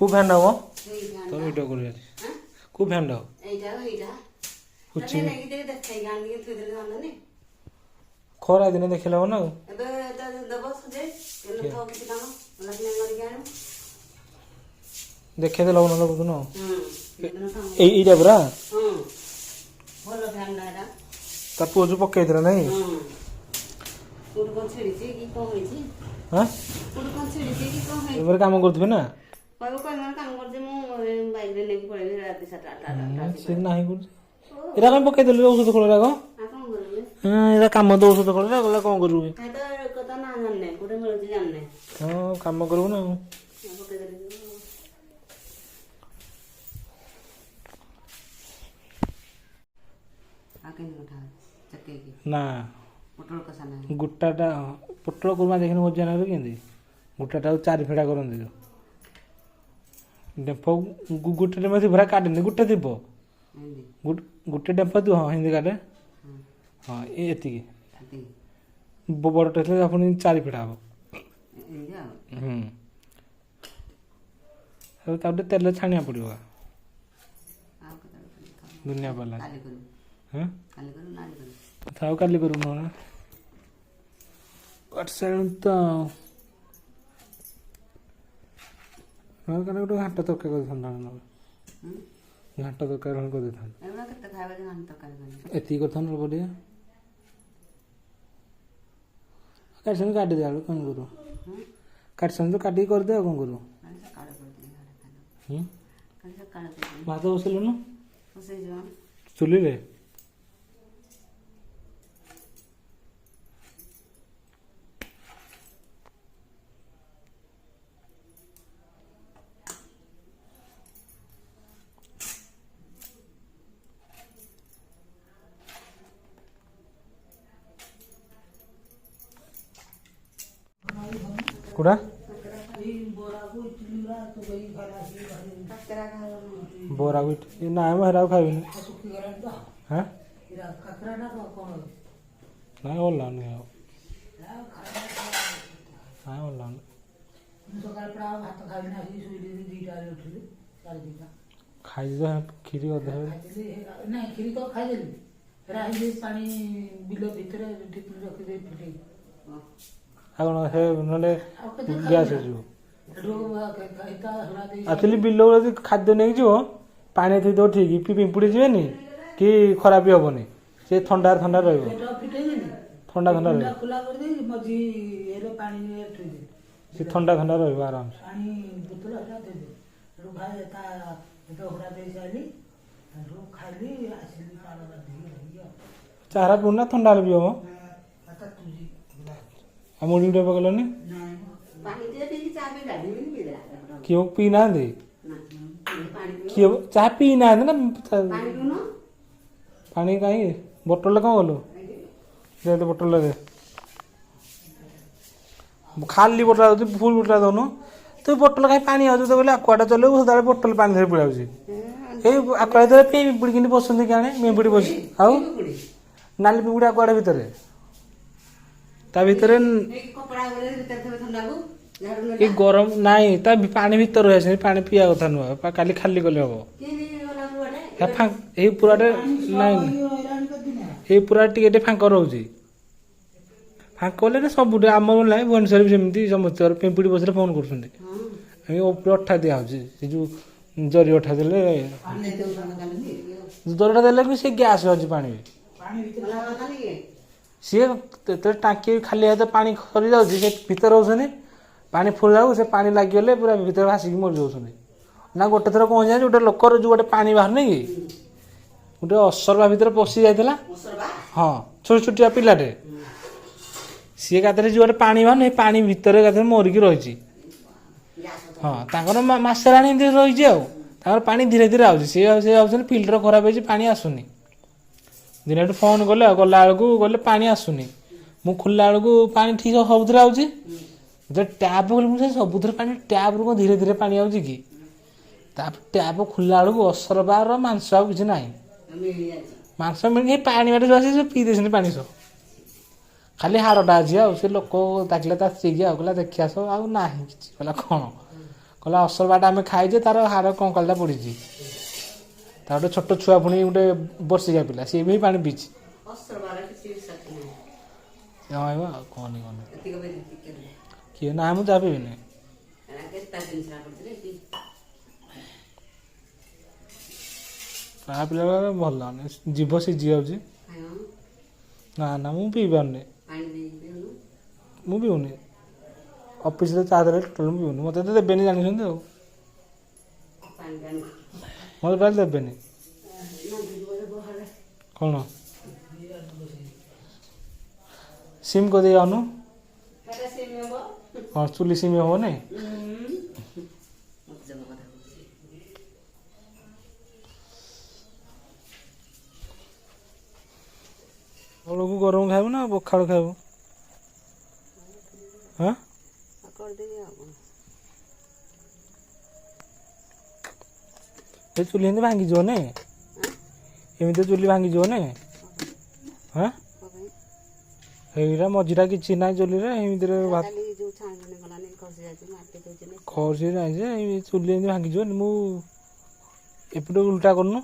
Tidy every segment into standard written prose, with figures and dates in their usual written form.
খুব ফ্যান হব এই ফ্যানটা তোর ভিডিও করে আছে হ্যাঁ খুব ফ্যান হব এইটা কুচি তাহলে নাকি দেখে দেখাই গান দিয়ে থুই দিলে জানো নি ଖରା ଦିନେ ଦେଖିଲେ ହବ ନା ଆଉ ଏବେ ତ ଦବ ସୁଜେ କେନ ତ କିଛି କାମ ଲାଗି କରିକି ଆଣୁ ଦେଖେଇ ଦେଲେ ହବ ନହେଲେ ବୁଝୁନ ସେଦିନ କାମ ଏଇଟା ପୁରା ଭଲ ଫ୍ୟାନଟା ଏଟା ତା ପୁଅ ଯୋଉ ପକେଇଥିଲା ନାଇଁ କୋଉଠି କଣ ଛିଡ଼ିଛି କି କଣ ହେଇଛି ହଁ କୋଉଠି କଣ ଛିଡ଼ିଛି କି କଣ ହେଇଛି ଏବାରେ କାମ କରୁଥିବେ ନା କହିବ କହିବ କାମ କରୁଛି ମୁଁ ବାଇକରେ ନେଇକି ପଳେଇବି ରାତି 7-8 ସେ ନାହିଁ କରୁଛି ଏରା କଣ ପକେଇଦେଲୁ ଔଷଧ ଖୋଳରେ ଆଗ ଆଉ କଣ କରିବି ଏରା କାମ ତ ଔଷଧ ଖୋଳରେ ଗଲା କଣ କରିବୁ ଖାଇ ତ କଥା ନା ଜାଣିନେ କୋଉଠି ମିଳୁଛି ଜାଣିନେ ହଁ କାମ କରିବୁ ନା ଆଉ ପକେଇଦେଲି ଆଉ କେମିତି କଥା ଚକେଇକି ନା ପୋଟଳ କଷା ନାହିଁ ଗୋଟାଟା ପୋଟଳ କୁର୍ମା ଦେଖିନି ଭଜା ନାହିଁ କେମିତି ଗୋଟାଟା ଆଉ 4 ଫେଡ଼ା କରନ୍ତି ଯୋଉ ଡେମ୍ଫ ଗୋଟେ ଡେମ୍ଫ ପୁରା କାଟେନି ଗୋଟେ ଥିବ ଏମିତି ଗୋଟେ ଡେମ୍ଫ ଥିବ ହଁ ହିନ୍ଦୀ କାଟେ ହଁ ଏତିକି ବଡ଼ଟା ହେଲେ ଆପଣ 4 ଫେଡ଼ା ହବ ଏମିତି ଆଉ ଆଉ ତାପରେ ତେଲ ଛାଣିବାକୁ ପଡ଼ିବ ଆଉ କେତେବେଳେ ଦୁନିଆ ପାଲା କାଲି କରିବୁ ହଁ କାଲି କରିବୁ ନା ଆଜି କରିବୁ ଥାଉ କାଲି କରିବୁ ନହେଲେ ତ ହଁ କାଲି ଗୋଟେ ଘାଣ୍ଟ ତରକାରୀ କରିଥାନ୍ତା ନହେଲେ ଘାଣ୍ଟ ତରକାରୀ କରିଦେଇଥାନ୍ତା ଏଗୁଡ଼ା କେତେ ଖାଇବା ଯେ ଘାଣ୍ଟ ତରକାରୀ କରିବୁ ଏତିକି କରିଥାନ୍ତା ଅଳ୍ପ ଟିକେ କାଟିଛନ୍ତି କାଟିଦେ ଆଳୁ କ'ଣ କରୁ କାଟିଛନ୍ତି ତ କାଟିକି କରିଦେ ଆଉ କ'ଣ କରୁ କାଲି ସକାଳେ କରିଦେବି ଘରେ ଖାଇଦେବୁ କାଲି ସକାଳେ କରିଦେବି ଭାତ ବସେଇଲୁନୁ ବସେଇଯିବ ଚୁଲିରେ କୁଡ଼ା ବରା ବି ନାଇଁ ମୁଁ ହେରାକୁ ଖାଇବିନି ହଁ ନାଇଁ ଭଲ ଲାଗୁନି ଆଉ ନାଇଁ ଭଲ ଲାଗୁନି ଖାଇଛି ତ କ୍ଷୀରି ଅଧେ ଆଉ କ'ଣ ସେ ନହେଲେ ଗ୍ୟାସ୍ ହେଇଯିବ ଆକ୍ଚୁଆଲି ବିଲ ଯଦି ଖାଦ୍ୟ ନେଇକି ଯିବ ପାଣି ଥୋଇଦେବ ଠିକ୍ ପିମ୍ପୁଡ଼ି ଯିବେନି କି ଖରାପ ବି ହେବନି ସେ ଥଣ୍ଡା ରହିବ ଥଣ୍ଡା ରହିବ ସେ ଥଣ୍ଡା ରହିବ ଆରାମସେ ଚାରା ପୁରୁଣା ଥଣ୍ଡା ହେଲେ ବି ହବ ଆଉ ମୁଢ଼ି ଗୋଟେ ପକେଇଲନି କିଏ ପିଇ ନାହାନ୍ତି କିଏ ଚାହା ପିଇ ନାହାନ୍ତି ନା ପାଣି କାହିଁ ବୋଟଲରେ କ'ଣ କଲୁ ଦେ ବୋଟଲରେ ଖାଲି ବୋଟଲ ଦେଉଛି ଫୁଲ୍ ବୋଟଲ ଦେଉନୁ ତୁ ବୋଟଲ କାହିଁ ପାଣି ଆସୁଛୁ ତ କହିଲେ ଆକୁଆଟା ଚଲେଇବୁ ସେତେବେଳେ ବୋଟଲ ପାଣି ଧରି ପଳାଉଛି ଏଇ ଆକୁଆ ଭିତରେ ପିମ୍ପୁଡ଼ି କେମିତି ବସନ୍ତି କି ଆଣେ ପିମ୍ପୁଡ଼ି ବସି ଆଉ ନାଲି ପିମ୍ପୁଡ଼ି ଆକୁଆଟା ଭିତରେ ତା ଭିତରେ ଏ ଗରମ ନାଇଁ ତା ପାଣି ଭିତରେ ରହି ପାଣି ପିଇବା କଥା ନୁହଁ କାଲି ଖାଲି କଲେ ହବ ଏଇ ପୁରାଟେ ନାଇଁ ଏଇ ପୁରା ଟିକେ ଟିକେ ଫାଙ୍କ ରହୁଛି ଫାଙ୍କ କଲେ ସବୁଠି ଆମର ନାହିଁ ଭୁବନେଶ୍ୱର ବି ସେମିତି ସମସ୍ତଙ୍କର ପିମ୍ପୁଡ଼ି ବସିଲେ ଫୋନ୍ କରୁଛନ୍ତି ଉପରେ ଅଠା ଦିଆହେଉଛି ସେ ଯେଉଁ ଜରି ଅଠା ଦେଲେ ଜରିଟା ଦେଲେ ବି ସେ ଗ୍ୟାସ୍ ଅଛି ପାଣି ସିଏ ଯେତେବେଳେ ଟାଙ୍କି ଖାଲି ହାତ ପାଣି ସରିଯାଉଛି ସେ ଭିତରେ ରହୁଛନ୍ତି ପାଣି ଫୁଲ୍ ଯାଉ ସେ ପାଣି ଲାଗିଗଲେ ପୁରା ଭିତରେ ଭାସିକି ମରିଯାଉଛନ୍ତି ନା ଗୋଟେ ଥର କ'ଣ ହେଇଯାଉଛି ଗୋଟେ ଲୋକର ଯେଉଁ ଗୋଟେ ପାଣି ବାହାରୁନି କି ଗୋଟେ ଅସରପା ଭିତରେ ପଶି ଯାଇଥିଲା ହଁ ଛୋଟ ଛୋଟିଆ ପିଲାଟେ ସିଏ ଏକାଥରେ ଯେଉଁ ଗୋଟେ ପାଣି ବାହାରୁନି ପାଣି ଭିତରେ ଏକାଥରେ ମରିକି ରହିଛି ହଁ ତାଙ୍କର ମାସେ ରାଣି ଏମିତି ରହିଛି ଆଉ ତାଙ୍କର ପାଣି ଧୀରେ ଧୀରେ ଆସୁଛି ସେ ଭାବୁଛନ୍ତି ଫିଲ୍ଟର ଖରାପ ହେଇଛି ପାଣି ଆସୁନି ଦିନେ ଏଠୁ ଫୋନ୍ କଲେ ଆଉ ଗଲା ବେଳକୁ ଗଲେ ପାଣି ଆସୁନି ମୁଁ ଖୋଲିଲା ବେଳକୁ ପାଣି ଠିକ୍ ସବୁଥିରେ ଆଉଛି ଯେତେବେଳେ ଟ୍ୟାପ୍ ଖୋଲି ମୁଁ ସେ ସବୁଥିରେ ପାଣି ଟ୍ୟାପ୍ରୁ କ'ଣ ଧୀରେ ଧୀରେ ପାଣି ଆଉଛି କି ତାପରେ ଟ୍ୟାପ୍ ଖୋଲିଲା ବେଳକୁ ଅସରପାର ମାଂସ ଆଉ କିଛି ନାହିଁ ମାଂସ ମିଳିକି ପାଣି ବାଟେ ଯେଉଁ ଆସି ସେ ପିଇ ଦେଇଛନ୍ତି ପାଣି ସହ ଖାଲି ହାଡ଼ଟା ଅଛି ଆଉ ସେ ଲୋକ ଡାକିଲା ତା ସ୍ତ୍ରୀକି ଆଉ କହିଲା ଦେଖି ଆସ ଆଉ ନାହିଁ କିଛି କହିଲା କ'ଣ କହିଲା ଅସରବାଟା ଆମେ ଖାଇଛେ ତାର ହାଡ଼ କଙ୍କାଳଟା ପଡ଼ିଛି। ତାର ଗୋଟେ ଛୋଟ ଛୁଆ ପୁଣି ଗୋଟେ ବର୍ଷିକା ପିଲା ସିଏ ବି ପାଣି ପିଇଛି। ଅସରବାର କିଛି ବିଷାକ୍ତ ନାହିଁ। ଜମାଇବ ଆଉ କହନି ଏତିକ ବି ଟିକେ କିଏ ନା ମୁଁ ଚା ପିଇବିନି। କେତେ ଜିନିଷ କରିଥିଲେ କି ଚା ପିଇଲା ଭଲ ଲାଗୁନି ଜିଭ ସିଝି ଯାଉଛି। ନା ନା ମୁଁ ପିଇ ପାରୁନି। ପାଣି ଦେଇକି ପିଉନୁ। ମୁଁ ପିଉନି ଅଫିସରେ ଚା ଦେଲେ ଟୋଟାଲ ମୁଁ ପିଉନି ମୋତେ ତ ଦେବେନି ଜାଣିଛନ୍ତି ଆଉ। ପାଣି ପାଣି ମୋତେ ଟୋଟାଲ ଦେବେନି। କ'ଣ ସିମ୍ କରିଦେଇ ଯାଉନୁ। ହଁ ଚୁଲି ସିମ୍ ହବନି। ବେଳକୁ ଗରମ ଖାଇବୁ ନା ପଖାଳ ଖାଇବୁ? ହଁ କରିଦେବି ଆଉ କ'ଣ। ଏ ଚୁଲି ଏମିତି ଭାଙ୍ଗିଯିବ ନେ ଏମିତି ଚୁଲି ଭାଙ୍ଗିଯିବ ନେ। ହଁ ଏଇଟା ମଝିଟା କିଛି ନାହିଁ ଚୁଲିରେ ଏମିତିରେ ଖସି ନାହିଁ ଯେ ଚୁଲି ଏମିତି ଭାଙ୍ଗିଯିବ। ମୁଁ ଏପଟେ ଉଲ୍ଟା କରୁନୁ।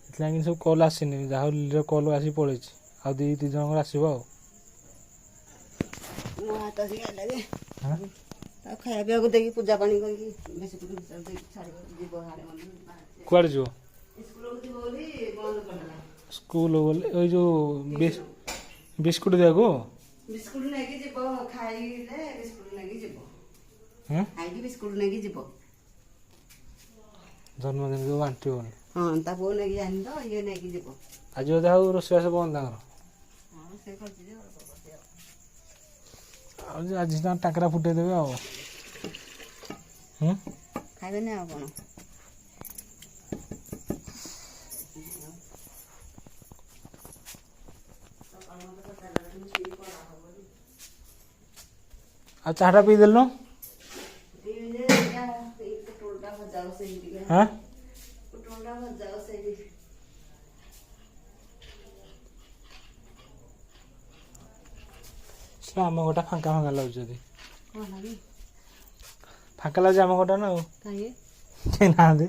ସେଥିଲାଗି ସବୁ କଲ୍ ଆସିନି ଯାହା ହଉ କଲ୍ ଆସି ପଳେଇଛି ଆଉ ଦୁଇ ଜଣଙ୍କର ଆସିବ ଆଉ। ମୋ ହାତ ଲାଗେ ତାକୁ ଖାଇବା ପିଇବାକୁ ଦେଇକି ପୂଜା ପାଣି କରିକି ବେଶୀ ଦେଇକି ଛାଡ଼ିବାକୁ ଯିବ କୁଆଡ଼େ ଯିବ? ସ୍କୁଲକୁ ଯିବ ବୋଲି ବନ୍ଦ କରିଦେଲା। ସ୍କୁଲ ଗଲେ ওই ଯେଉଁ ବିସ୍କୁଟ ଦେବାକୁ ବିସ୍କୁଟ ନେଇକି ଯିବ ଖାଇଲେ ବିସ୍କୁଟ ନେଇକି ଯିବ ଖାଇକି ବିସ୍କୁଟ ନେଇକି ଯିବ। ଜନ୍ମଦିନକୁ ବାଣ୍ଟିବନି। ହଁ ତା ପୁଅ ନେଇକି ଯାଇନି ତ ଇଏ ନେଇକି ଯିବ। ଆଜି ବୋଧେ ଆଉ ରୋଷେଇବାସ ବନ୍ଦ ତାଙ୍କର। ହଁ ସେ କରିଛି ଯେ ଆଉ ଆଜି ତାଙ୍କ ଟାଙ୍କରା ଫୁଟେଇ ଦେବେ ଆଉ। ଖାଇବେନି ଆଉ କ'ଣ। ଆଉ ଚାହାଟା ପିଇଦେଲୁ। ହଁ ଆମ ଘରଟା ଫାଙ୍କା ଫାଙ୍କା ଲାଗୁଛି ଯଦି ଫାଙ୍କା ଲାଗୁଛି ଆମ ଘରଟା ନା ଆଉ କେହି ନାହାନ୍ତି।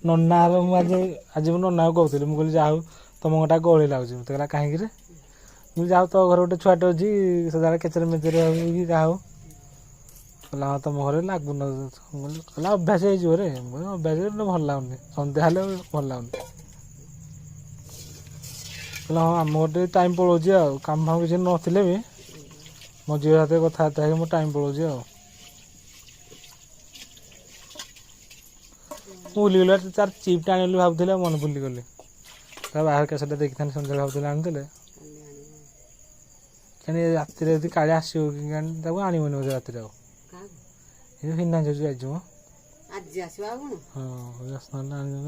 ନନା ମୁଁ ଆଜି ମୁଁ ନନାକୁ କହୁଥିଲି ମୁଁ କହିଲି ଯାହା ହଉ ତମ ଘରଟା ଗହଳି ଲାଗୁଛି। ମୋତେ କହିଲା କାହିଁକିରେ ମୁଁ ଯାହା ହଉ ତୋ ଘରେ ଗୋଟେ ଛୁଆଟେ ଅଛି ସଦାବେଳେ କେଚେରେ ମେଚେରେ ହଉ କି ଯାହା ହଉ କହିଲା ହଁ ତମ ଘରେ ଲାଗୁନ କହିଲା ଅଭ୍ୟାସ ହେଇଯିବ ରେ। ଅଭ୍ୟାସ ଭଲ ଲାଗୁନି ସନ୍ଧ୍ୟା ହେଲେ ଭଲ ଲାଗୁନି। କହିଲା ହଁ ଆମ ଘରେ ଟାଇମ୍ ପଳାଉଛି ଆଉ କାମ ଫାମ କିଛି ନଥିଲେ ବି ମୋ ଝିଅ ସାଥିରେ କଥାବାର୍ତ୍ତା ହେଇକି ମୋ ଟାଇମ୍ ପଳାଉଛି ଆଉ। ମୁଁ ଭୁଲିଗଲି ତାର ଚିପ୍ଟା ଆଣିବି ବୋଲି ଭାବୁଥିଲି ଆଉ ମନେ ଭୁଲିଗଲି। ତା ବାହାର କେଶଟା ଦେଖିଥାନ୍ତି ସନ୍ଧ୍ୟାରେ ଭାବୁଥିଲେ ଆଣିଥିଲେ କାହିଁକି ରାତିରେ ଯଦି କାଳି ଆସିବ କି ତାକୁ ଆଣିବନି ବୋଧେ ରାତିରେ ଆଉ। ଏ ହିନା ଝିଅ ଯାଇଛି ମ ଆଜି ଆସିବ ଆଉ କ'ଣ। ହଁ ଆଣିବ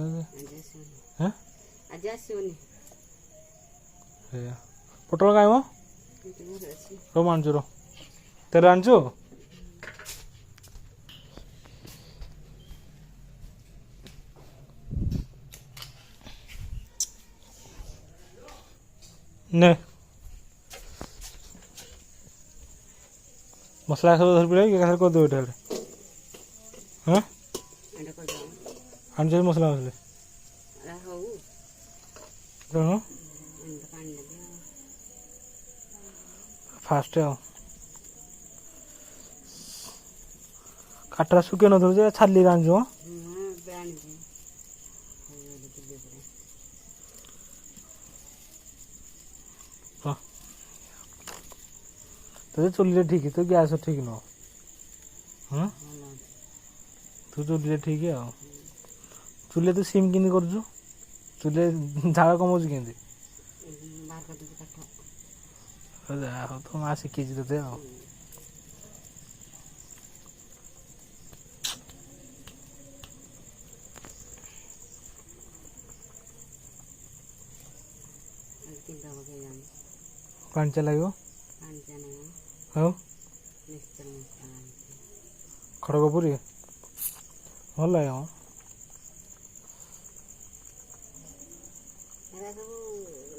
ଆଜି ଆସିବନି। ପୋଟଳ କାଇଁ ମ ସବୁ ଆଣିଛୁ ର ତେର ଆଣିଛୁ। ନେ ମସଲା ସବୁ ଧରି ପଡ଼ିବ କି ଏକାଥରେ କରିଦେବ ଏଇଟା ହଁ ଆଣିଛୁ ମସଲା ମସଲି ଫାଷ୍ଟ ଆଉ କାଠଟା ଶୁକେଇ ନଥିଲୁ ଯେ ଛାଲିରେ ଆଣିଛୁ। ତୁ ଚୁଲିରେ ଠିକ୍ ତୁ ଗ୍ୟାସ୍ ଠିକ୍ ନୁହଁ। ତୁ ଚୁଲିରେ ଠିକ୍ ଆଉ ଚୁଲିରେ ତୁ ସିମ୍ କେମିତି କରୁଛୁ? ଚୁଲିରେ ଝାଳ କମାଉଛୁ କେମିତି? ଯାହା ହଉ ତୋ ମା ଶିଖେଇଛି ତୋତେ ଆଉ। ପାଞ୍ଚ ଲାଗିବ ଆଉ ଖଡ଼ଗପୁରୀ ଭଲ ଲାଗିବ। ଏରା ସବୁ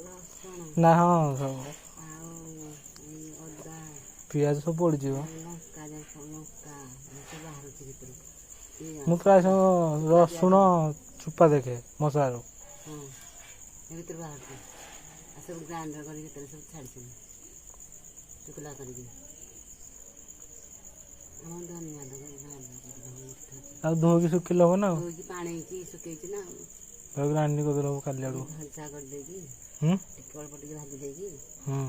ରସୁଣ ନା ହଁ ସବୁ ଆଉ ଏଇ ଅଦା ପିଆଜ ସବୁ ପଡ଼ିଯିବ। ଲଙ୍କା ଲଙ୍କା ସବୁ ବାହାରୁଛି ଭିତରକୁ ମୁଁ ପ୍ରାୟ ସମୟ ରସୁଣ ଚୁପା ଦେଖେ ମସଲାରୁ। ହଁ ଏ ଭିତରୁ ବାହାରୁଛି ଆଉ ସବୁ ଗ୍ରାଇଣ୍ଡର କରିକି ଭିତରେ ସବୁ ଛାଡ଼ିଛନ୍ତି ଶୁଖିଲା କରିକି ଆମ ଧନିଆ ଆଉ ଧୋଇକି ଶୁଖିଲେ ହବ ନା ଆଉ ଧୋଇକି ପାଣି ହେଇକି ଶୁଖେଇଛି ନା ଗ୍ରାଇଣ୍ଡିଙ୍ଗ କରିଦେଲେ ହବ କାଲି ଆଡ଼କୁ। ଭଜା କରିଦେଇକି ହୁଁ ଟିକେ ଅଳ୍ପ ଟିକେ ଭାଜି ଦେଇକି ହୁଁ